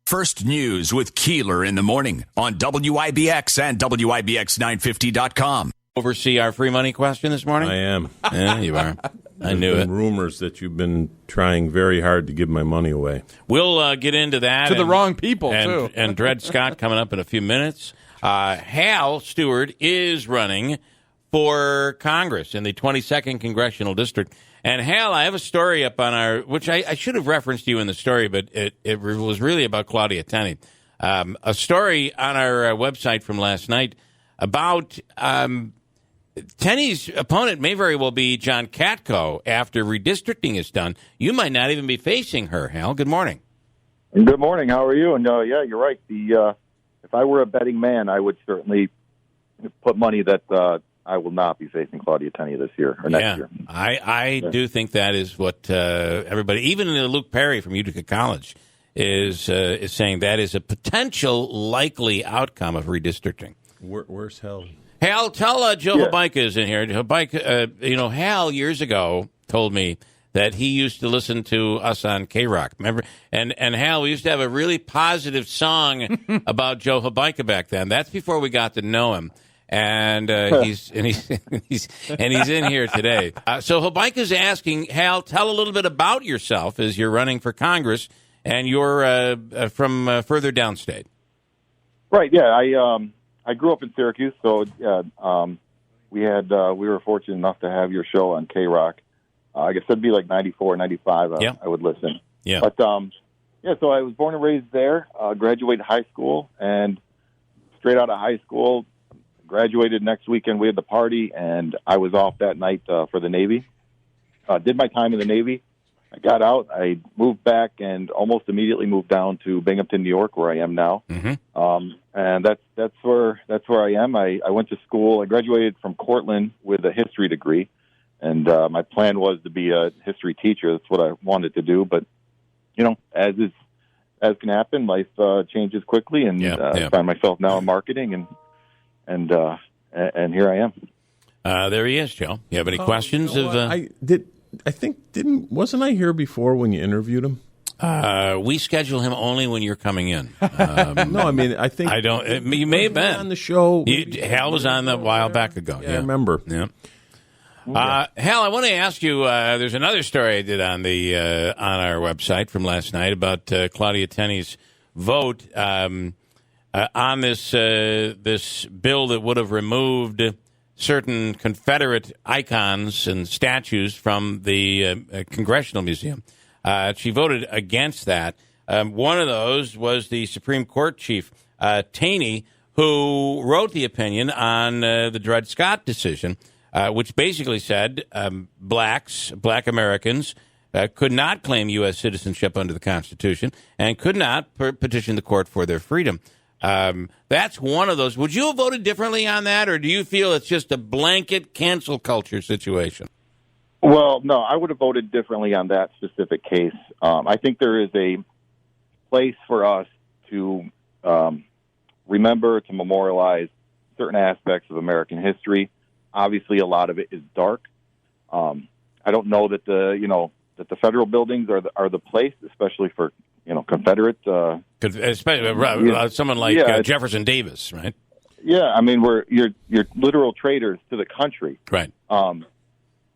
First News with Keeler in the morning on WIBX and WIBX950.com. Oversee our free money question this morning? I am. Yeah, you are. I knew There's it. been rumors that you've been trying very hard to give my money away. We'll get into that. To the wrong people, and, too. And Dred Scott coming up in a few minutes. Hal Stewart is running for Congress in the 22nd Congressional District. And Hal, I have a story up on our, which I should have referenced you in the story, but it was really about Claudia Tenney. A story on our website from last night about Tenney's opponent may very well be John Katko after redistricting is done. You might not even be facing her, Hal. Good morning. Good morning. How are you? And yeah, you're right. If I were a betting man, I would certainly put money that I will not be facing Claudia Tenney this year or next year. I do think that is what everybody, even Luke Perry from Utica College, is saying that is a potential likely outcome of redistricting. Where's Hal? Hal, tell Joe Habaika is in here. Habaika, Hal years ago told me that he used to listen to us on K-Rock. Remember? And Hal, we used to have a really positive song about Joe Habaika back then. That's before we got to know him. And he's in here today. So Habaika's asking, Hal, tell a little bit about yourself as you're running for Congress, and you're from further downstate. Right. Yeah. I grew up in Syracuse, so we were fortunate enough to have your show on K-Rock. I guess it'd be like 94, 95. I would listen. Yeah. But so I was born and raised there. Graduated high school, and straight out of high school, graduated next weekend. We had the party, and I was off that night for the Navy. Did my time in the Navy. I got out. I moved back, and almost immediately moved down to Binghamton, New York, where I am now. Mm-hmm. And that's where I am. I went to school. I graduated from Cortland with a history degree, and my plan was to be a history teacher. That's what I wanted to do. But as can happen, life changes quickly, and I find myself now in marketing, and here I am. There he is, Joe. You have any questions? Wasn't I here before when you interviewed him? We schedule him only when you're coming in. No, I mean, I think I don't. You may have been on the show. Hal was on a while back ago. Yeah, I remember. Yeah. Hal, I want to ask you. There's another story I did on our website from last night about Claudia Tenney's vote on this bill that would have removed certain Confederate icons and statues from the Congressional Museum. She voted against that. One of those was the Supreme Court Chief, Taney, who wrote the opinion on the Dred Scott decision, which basically said black Americans could not claim U.S. citizenship under the Constitution and could not petition the court for their freedom. That's one of those. Would you have voted differently on that, or do you feel it's just a blanket cancel culture situation? Well, no, I would have voted differently on that specific case. I think there is a place for us to remember, to memorialize certain aspects of American history. Obviously, a lot of it is dark. I don't know that that the federal buildings are the place, especially for Confederate. Especially someone like Jefferson Davis, right? Yeah, I mean you're literal traitors to the country, right?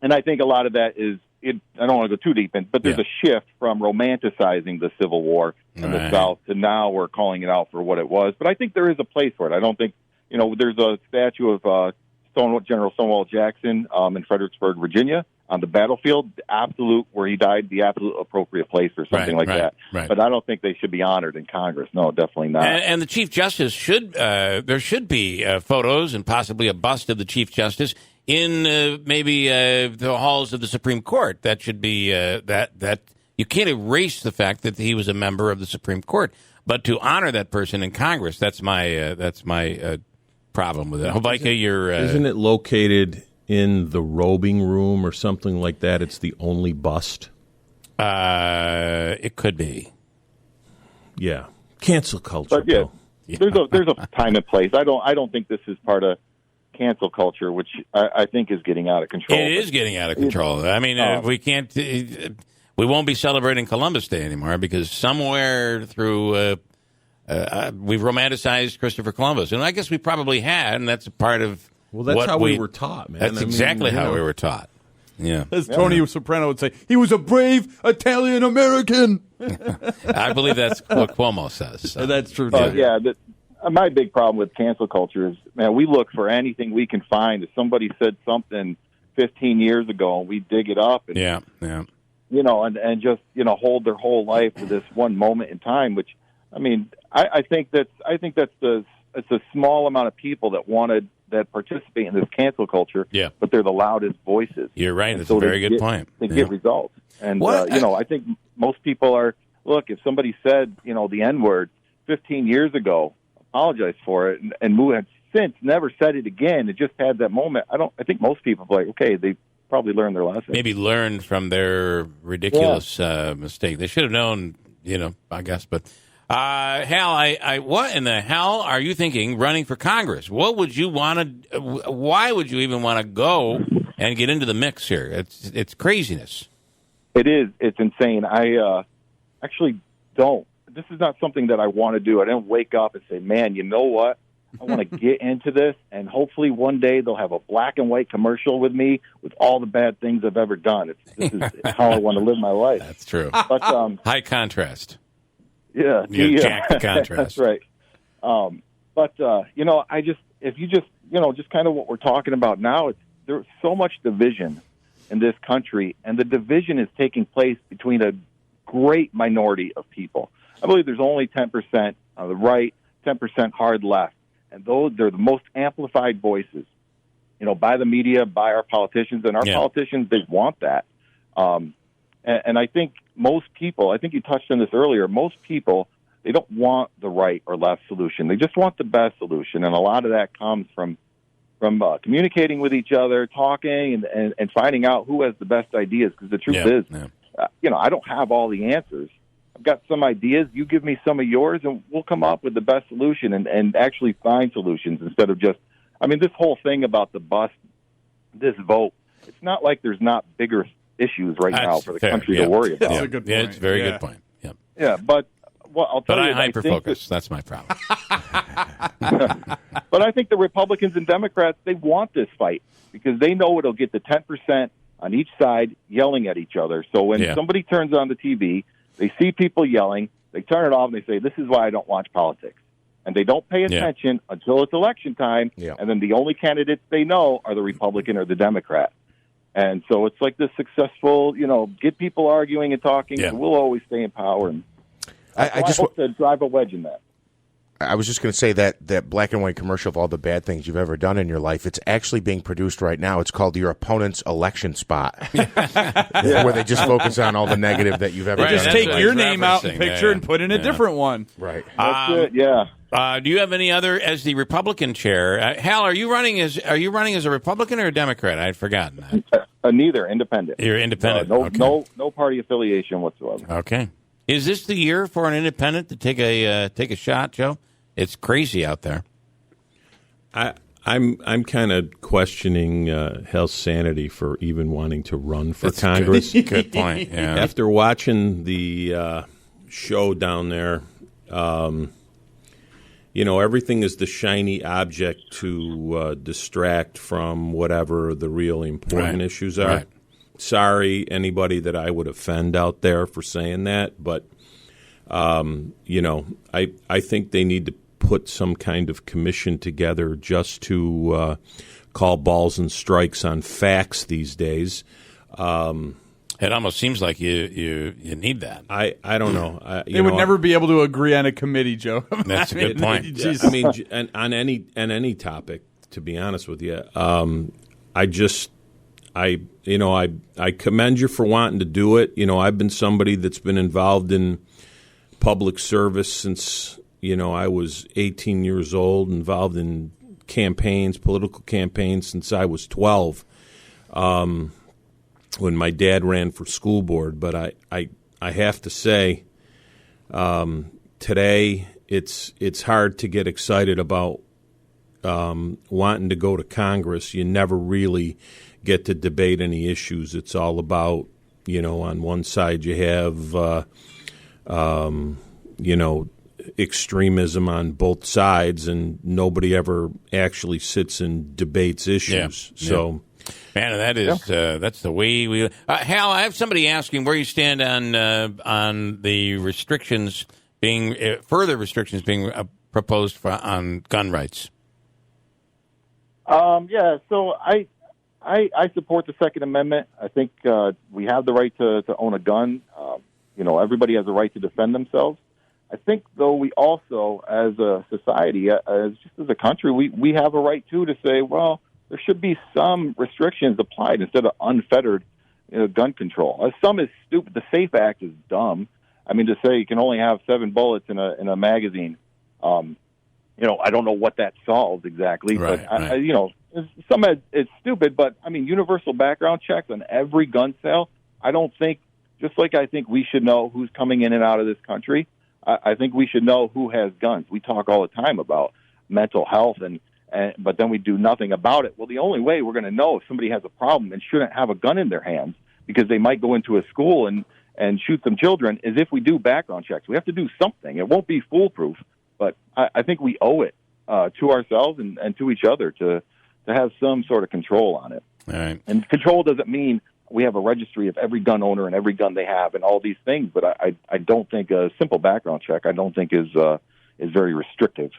And I think a lot of that is, I don't want to go too deep in, but there's a shift from romanticizing the Civil War in the South to now we're calling it out for what it was. But I think there is a place for it. I don't think, there's a statue of General Stonewall Jackson in Fredericksburg, Virginia, on the battlefield, where he died, the absolute appropriate place or something like that. Right. But I don't think they should be honored in Congress. No, definitely not. And the Chief Justice there should be photos and possibly a bust of the Chief Justice in maybe the halls of the Supreme Court. That should be that you can't erase the fact that he was a member of the Supreme Court, but to honor that person in Congress, that's my problem with it. Habaika, isn't it located in the robing room or something like that? It's the only bust. It could be. Yeah, cancel culture. But there's a time and place. I don't think this is part of cancel culture, which I think is getting out of control. It is getting out of control. I mean, we won't be celebrating Columbus Day anymore because somewhere through we've romanticized Christopher Columbus, and I guess we probably had, and that's a part of that's how we were taught, man. That's exactly how we were taught. Yeah, as Tony Soprano would say, he was a brave Italian American. I believe that's what Cuomo says. So. That's true. My big problem with cancel culture is, man, we look for anything we can find. If somebody said something 15 years ago, and we dig it up, and and just hold their whole life to this one moment in time. Which, I mean, I think it's a small amount of people that participate in this cancel culture, but they're the loudest voices. You're right. That's a very good point. They get results. And, I think most people are, look, if somebody said, the N-word 15 years ago, apologize for it, and who had since never said it again, it just had that moment. I think most people are like, okay, they probably learned their lesson. Maybe learned from their ridiculous mistake. They should have known, I guess, but... Hal, what in the hell are you thinking running for Congress? What would you want to? Why would you even want to go and get into the mix here? It's craziness. It is. It's insane. I actually don't. This is not something that I want to do. I didn't wake up and say, man, you know what? I want to get into this, and hopefully one day they'll have a black and white commercial with me with all the bad things I've ever done. This is how I want to live my life. That's true. But high contrast. Yeah, jack the contrast. That's right. If you just kind of what we're talking about now, there's so much division in this country, and the division is taking place between a great minority of people. I believe there's only 10% on the right, 10% hard left, and they're the most amplified voices, by the media, by our politicians, and our politicians, they want that. And I think most people, I think you touched on this earlier, most people, they don't want the right or left solution. They just want the best solution. And a lot of that comes from communicating with each other, talking, and finding out who has the best ideas. Because the truth is, I don't have all the answers. I've got some ideas. You give me some of yours, and we'll come up with the best solution and actually find solutions instead of just, this whole thing about this vote, it's not like there's not bigger issues now for the country to worry about. That's a good point. Yeah, it's a very good point. Yep. Yeah, but I'll tell you, I hyper-focus. That's my problem. But I think the Republicans and Democrats, they want this fight because they know it'll get the 10% on each side yelling at each other. So when somebody turns on the TV, they see people yelling, they turn it off, and they say, this is why I don't watch politics. And they don't pay attention until it's election time, and then the only candidates they know are the Republican or the Democrat. And so it's like this successful, get people arguing and talking, and we'll always stay in power. And I just hope to drive a wedge in that. I was just going to say that black and white commercial of all the bad things you've ever done in your life, it's actually being produced right now. It's called Your Opponent's Election Spot, where they just focus on all the negative that you've ever done. They just take your name out and picture and put in a different one. Right. That's it, yeah. Do you have any other, as the Republican chair? Hal, are you running as a Republican or a Democrat? I'd forgotten that. Neither, independent. You're independent. No party affiliation whatsoever. Okay. Is this the year for an independent to take a shot, Joe? It's crazy out there. I'm kind of questioning Hal's sanity for even wanting to run for Congress. Good point. Yeah. After watching the show down there, everything is the shiny object to distract from whatever the real important issues are. Right. Sorry, anybody that I would offend out there for saying that, but I think they need to put some kind of commission together just to call balls and strikes on facts these days. It almost seems like you need that. I don't know. They would never be able to agree on a committee, Joe. That's a good point. On any topic, to be honest with you, I commend you for wanting to do it. I've been somebody that's been involved in public service since I was 18 years old, involved in political campaigns since I was 12. When my dad ran for school board, but I have to say, today it's hard to get excited about wanting to go to Congress. You never really get to debate any issues. It's all about, on one side you have, extremism on both sides, and nobody ever actually sits and debates issues. Yeah. So, man, that's the way we. Hal, I have somebody asking where you stand on the restrictions being further restrictions being proposed on gun rights. So I support the Second Amendment. I think we have the right to own a gun. Everybody has a right to defend themselves. I think, though, we also, as a society, as a country, we have a right, too, to say, well, there should be some restrictions applied instead of unfettered gun control. Some is stupid. The SAFE Act is dumb. I mean, to say you can only have 7 bullets in a magazine, I don't know what that solves exactly. Right, but, some it's stupid, but, I mean, universal background checks on every gun sale, I don't think, just like I think we should know who's coming in and out of this country, I think we should know who has guns. We talk all the time about mental health, but then we do nothing about it. Well, the only way we're going to know if somebody has a problem and shouldn't have a gun in their hands because they might go into a school and shoot some children is if we do background checks. We have to do something. It won't be foolproof, but I think we owe it to ourselves and to each other to have some sort of control on it. All right. And control doesn't mean we have a registry of every gun owner and every gun they have and all these things, but I don't think a simple background check is very restrictive.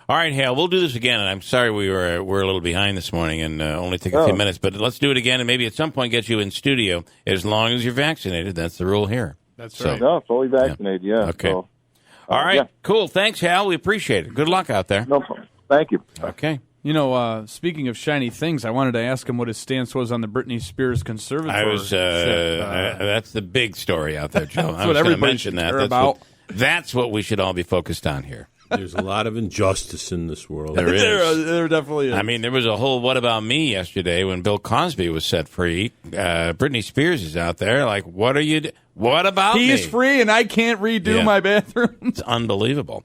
All right, Hal, we'll do this again, and I'm sorry we're a little behind this morning and only take a few minutes, but let's do it again and maybe at some point get you in studio as long as you're vaccinated. That's the rule here. That's right. No, fully vaccinated, yeah. Okay. So, all right, yeah. Cool. Thanks, Hal. We appreciate it. Good luck out there. No problem. Thank you. Okay. Speaking of shiny things, I wanted to ask him what his stance was on the Britney Spears conservatory. That's the big story out there, Joe. That's what everybody should care about. That's what we should all be focused on here. there's a lot of injustice in this world. There is. There definitely is. I mean, there was a whole "What About Me" yesterday when Bill Cosby was set free. Britney Spears is out there. Like, what are you? What about me? He's free and I can't redo my bathroom. It's unbelievable.